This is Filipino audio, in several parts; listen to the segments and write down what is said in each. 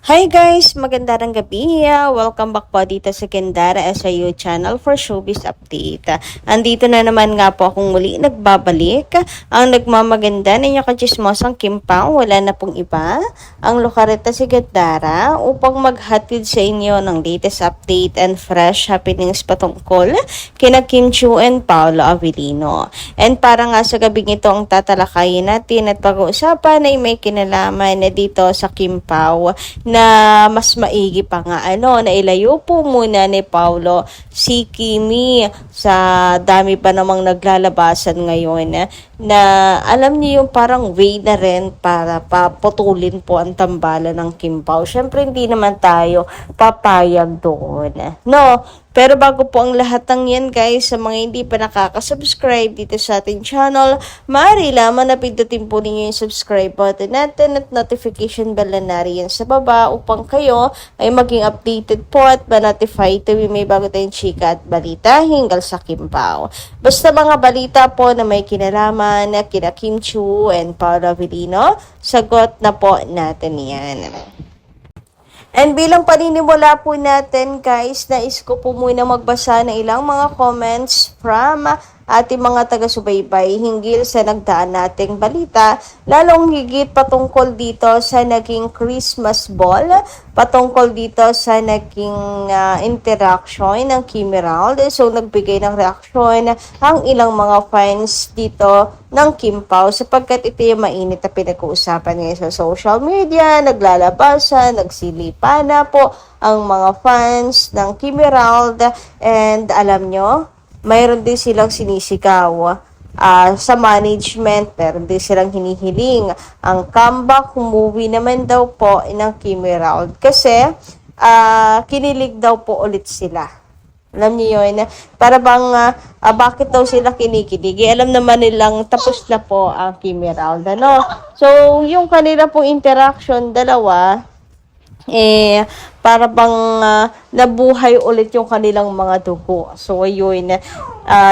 Hi guys! Magandang gabi. Welcome back po dito sa Kendara SIU channel for showbiz update. Andito na naman nga po akong muli nagbabalik. Ang nagmamaganda ninyo kachismosang Kim Pao, wala na pong iba. Ang Lucareta si Kendara upang maghatid sa inyo ng latest update and fresh happenings patungkol kina Kim Chiu and Paolo Avellino. And para nga sa gabing ito ang tatalakayin natin at pag-uusapan ay may kinalaman na dito sa Kim Pao na mas maigi pa nga na ilayo po muna ni Paolo si Kimi sa dami pa namang naglalabasan ngayon na alam niyo yung parang way na rin para paputulin po ang tambalan ng Kim Pao. Syempre hindi naman tayo papayag doon. No? Pero bago po ang lahat ng yan guys, sa mga hindi pa nakaka-subscribe dito sa ating channel, maaari lamang na pindutin po ninyo yung subscribe button natin at notification bell na nariyan sa baba upang kayo ay maging updated po at ma-notify tuwing may bago tayong chika at balita hinggil sa Kim Pao. Basta mga balita po na may kinalaman na kina Kim Chiu and Paolo Avellino, sagot na po natin yan. And bilang paninimula po natin guys, nais ko po muna magbasa ng ilang mga comments from ating mga taga-subaybay hinggil sa nagdaan nating balita, lalong higit patungkol dito sa naging Christmas ball, patungkol dito sa naging interaction ng Kim Emerald. So nagbigay ng reaksyon ang ilang mga fans dito ng Kim Pao sapagkat ito yung mainit na pinag-uusapan ngayon sa social media, naglalabasan, nagsilipan na po ang mga fans ng Kim Emerald. And alam nyo, mayroon din silang sinisigaw sa management, meron din silang hinihiling ang comeback movie naman daw po ng Kim Emerald kasi kinilig daw po ulit sila. Alam niyo yun, para bang bakit daw sila kinikilig? Alam naman nilang tapos na po ang Kim Emerald, So, yung kanila pong interaction, dalawa, para bang nabuhay ulit yung kanilang mga dugo. So, ayun,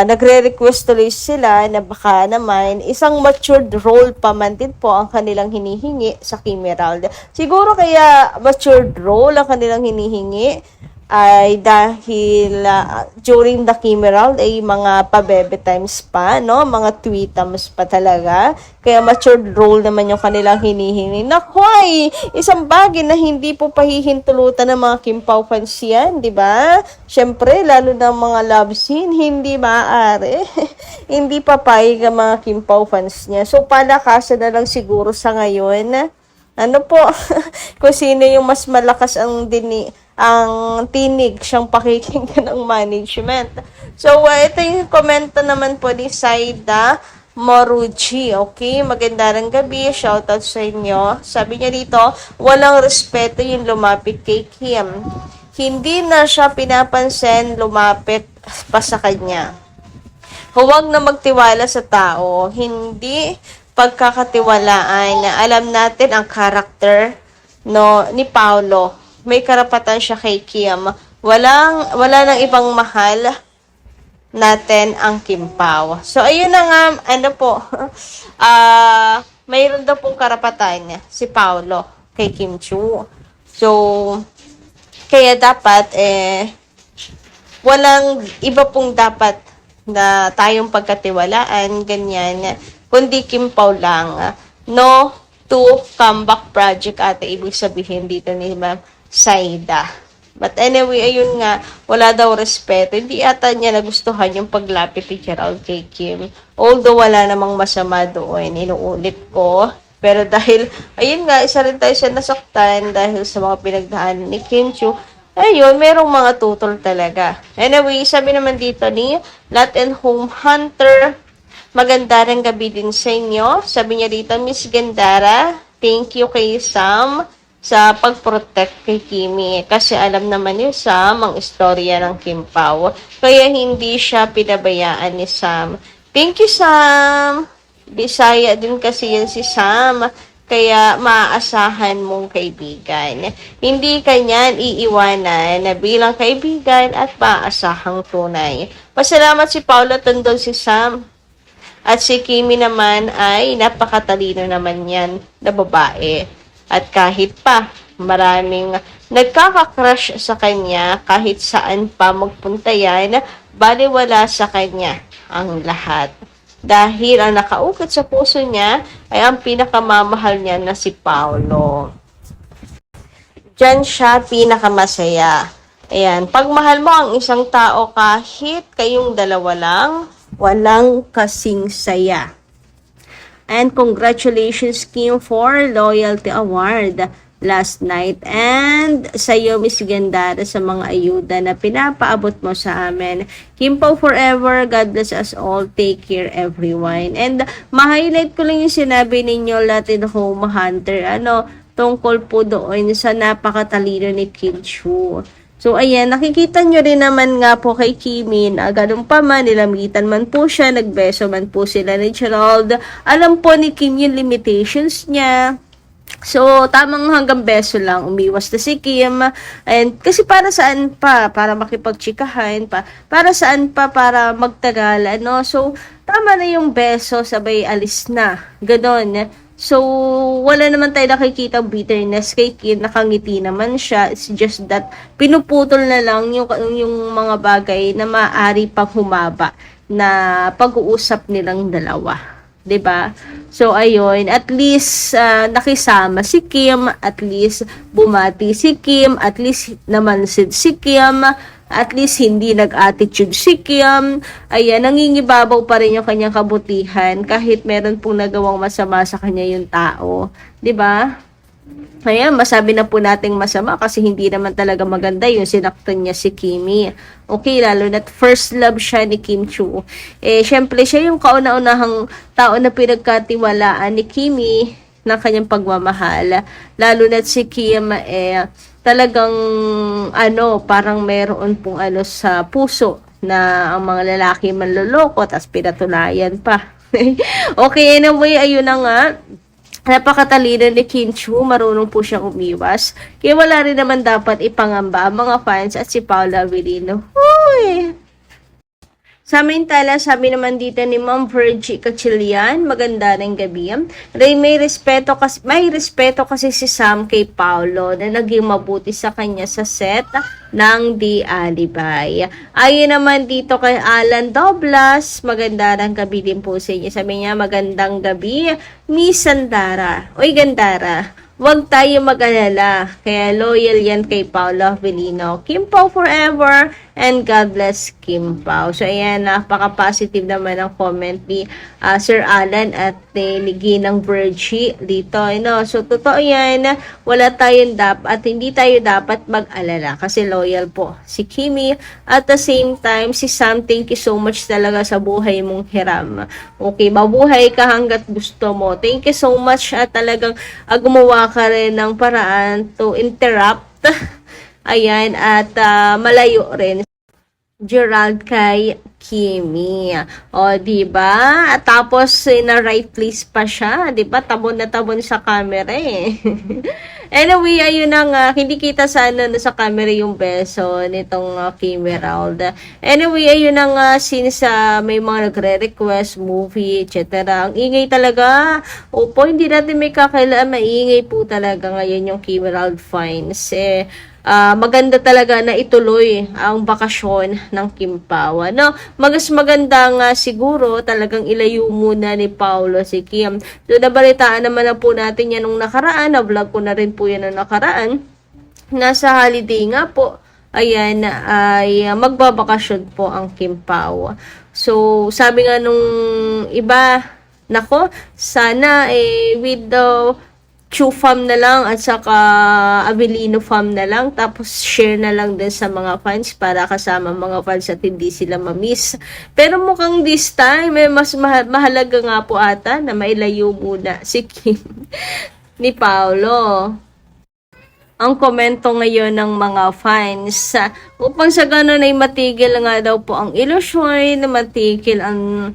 nagre-request tuloy sila na baka naman isang matured role pa man din po ang kanilang hinihingi sa Kim Emerald. Siguro kaya matured role ang kanilang hinihingi ay dahil during the Kim Emerald ay mga pabebe times pa, mga tweetams pa talaga. Kaya matured role naman yung kanilang hinihingi. Nakoy! Isang bagay na hindi po pahihintulutan ng mga Kim Pao fans yan, di ba? Syempre, lalo na mga love scene, hindi maaari. Hindi papayag ang mga Kim Pao fans niya. So, palakasan na lang siguro sa ngayon. Kung sino yung mas malakas ang tinig siyang pakikinggan ng management. So, ito yung komento naman po ni Saida Morucci. Okay, magandang gabi. Shoutout sa inyo. Sabi niya dito, walang respeto yung lumapit kay Kim. Hindi na siya pinapansin, lumapit pa sa kanya. Huwag na magtiwala sa tao. Hindi pagkakatiwalaan na alam natin ang karakter ni Paolo. May karapatan siya kay Kim. Wala nang ibang mahal natin ang Kim Pao. So, ayun na nga, mayroon daw pong karapatan si Paolo kay Kim Chiu. So, kaya dapat, walang iba pong dapat na tayong pagkatiwalaan, ganyan, kundi Kim Pao lang. No to comeback project ate, ibig sabihin dito ni Ma'am Saida. But anyway, ayun nga, wala daw respeto. Hindi ata niya nagustuhan yung paglapit ni Gerald kay Kim. Although wala namang masama doon, inuulit ko. Pero dahil, ayun nga, isa rin tayo siya nasaktan dahil sa mga pinagdaanan ni Kim Chiu. Ayun, merong mga tutol talaga. Anyway, sabi naman dito ni Latin Home Hunter, magandang gabi din sa inyo. Sabi niya dito, Miss Gandara, thank you kay Sam sa pag-protect kay Kimi. Kasi alam naman ni Sam ang istorya ng Kim Pao. Kaya hindi siya pinabayaan ni Sam. Thank you, Sam! Bisaya din kasi yan si Sam. Kaya maaasahan mong kaibigan. Hindi kanyan iiwanan na bilang kaibigan at maaasahang tunay. Pasalamat si Paolo Tondol si Sam. At si Kimi naman ay napakatalino naman yan na babae. At kahit pa Maraming nagkaka-crush sa kanya kahit saan pa magpunta yan, baliwala sa kanya ang lahat. Dahil ang nakaukit sa puso niya ay ang pinakamamahal niya na si Paolo. Diyan siya pinakamasaya. Ayan, pagmahal mo ang isang tao kahit kayong dalawa lang, walang kasing saya. And congratulations, Kim, for Loyalty Award last night. And sa iyo, Miss Gandara, sa mga ayuda na pinapaabot mo sa amin. Kim po forever. God bless us all. Take care, everyone. And ma-highlight ko lang yung sinabi ninyo, Latin Home Hunter. Tungkol po doon sa napakatalino ni Kim Chu. So, ayan, nakikita nyo rin naman nga po kay Kimi na ganun pa man, nilamitan man po siya, nagbeso man po sila ni Gerald. Alam po ni Kim yung limitations niya. So, tamang hanggang beso lang, umiwas na si Kim. And, kasi para saan pa? Para makipagtsikahan pa. Para saan pa? Para magtagal, So, tama na yung beso, sabay alis na. Ganon. So, wala naman tayo nakikita bitterness kay Kim, nakangiti naman siya. It's just that pinuputol na lang yung mga bagay na maaari pang humaba na pag-uusap nilang dalawa. 'Di ba? So, ayun, at least nakisama si Kim, at least bumati si Kim, at least namansid si Kim, at least hindi nag-attitude si Kim. Ayan, nangingibabaw pa rin yung kanyang kabutihan kahit meron pong nagawang masama sa kanya yung tao. 'Di ba? Ayan, masabi na po nating masama kasi hindi naman talaga maganda yung sinaktan niya si Kimi. Okay, lalo na't first love siya ni Kim Chu. Syempre siya yung kauna-unahang tao na pinagkatiwalaan ni Kimi ng kanyang pagmamahal. Lalo na't si Kim, talagang, parang meron pong sa puso na ang mga lalaki manloloko, tas pinatunayan pa. Okay, anyway, ayun na nga. Napakatalino ni Kim Chu, marunong po siyang umiwas. Kaya wala rin naman dapat ipangamba ang mga fans at si Paula Avellino. Huy! Samantala, sabi naman dito ni Ma'am Virgie Cachilian, maganda ng gabi. May respeto kasi si Sam kay Paolo na naging mabuti sa kanya sa set ng The Alibay. Ayon naman dito kay Alan Doblas, maganda ng gabi din po sa inyo. Sabi niya, magandang gabi, Miss Sandara. Uy, Gandara. Huwag tayo mag-alala. Kaya loyal yan kay Paolo Avellino. Kim Pao forever and God bless Kim Pao. So ayan, napaka-positive naman ang comment ni Sir Alan at ni Ginang Virgie dito. So totoo yan, hindi tayo dapat mag-alala kasi loyal po si Kimi. At the same time, si Sam, thank you so much talaga sa buhay mong hiram. Okay, mabuhay ka hanggat gusto mo. Thank you so much at talagang gumawa ka rin ng paraan to interrupt. Ayan, at malayo rin Gerald kay Kimi. O, diba? At tapos, na right place pa siya. Diba? Tabon na tabon sa camera eh. Anyway, ayun na nga. Hindi kita sana sa camera yung beso nitong Kimi Rauld. Anyway, ayun na nga. Since may mga nagre-request, movie, etc. Ang ingay talaga. Opo, hindi natin may kakailan. Maingay po talaga ngayon yung Kimi Rauld Fines. Maganda talaga na ituloy ang bakasyon ng Kim Pao. Mas maganda nga siguro talagang ilayo muna ni Paolo si Kim. So, nabalitaan naman na po natin yan nung nakaraan. Na-vlog ko na rin po yan nung nakaraan. Nasa holiday nga po. Ayan, ay magbabakasyon po ang Kim Pao. So, sabi nga nung iba, nako, sana with the Chu Fam na lang at saka Avellino Fam na lang, tapos share na lang din sa mga fans para kasama mga fans at hindi sila mamiss. Pero mukhang this time mas mahalaga nga po ata na mailayo muna si Kim ni Paolo. Ang komento ngayon ng mga fans upang sa ganun ay matigil nga daw po ang ilusyon, matigil ang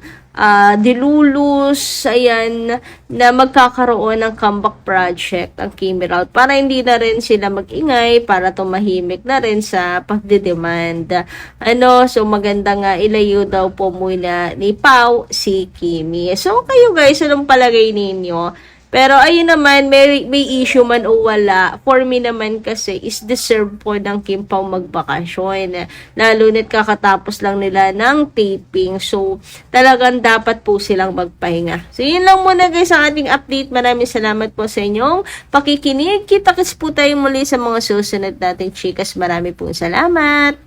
dilulus, ayan, na magkakaroon ng comeback project ang Kimi Rauld para hindi na rin sila mag-ingay, para tumahimik na rin sa pagdidemand. So maganda nga ilayo daw po muna ni Pao si Kimi. So kayo guys, anong palagay ninyo? Pero ayun naman, may issue man o wala, for me naman kasi is deserve po ng Kim Pao magbakasyon. Lalo na't kakatapos lang nila ng taping. So, talagang dapat po silang magpahinga. So, yun lang muna guys ang ating update. Maraming salamat po sa inyong pakikinig. Kita-kits po tayo muli sa mga susunod nating chikas. Marami pong salamat.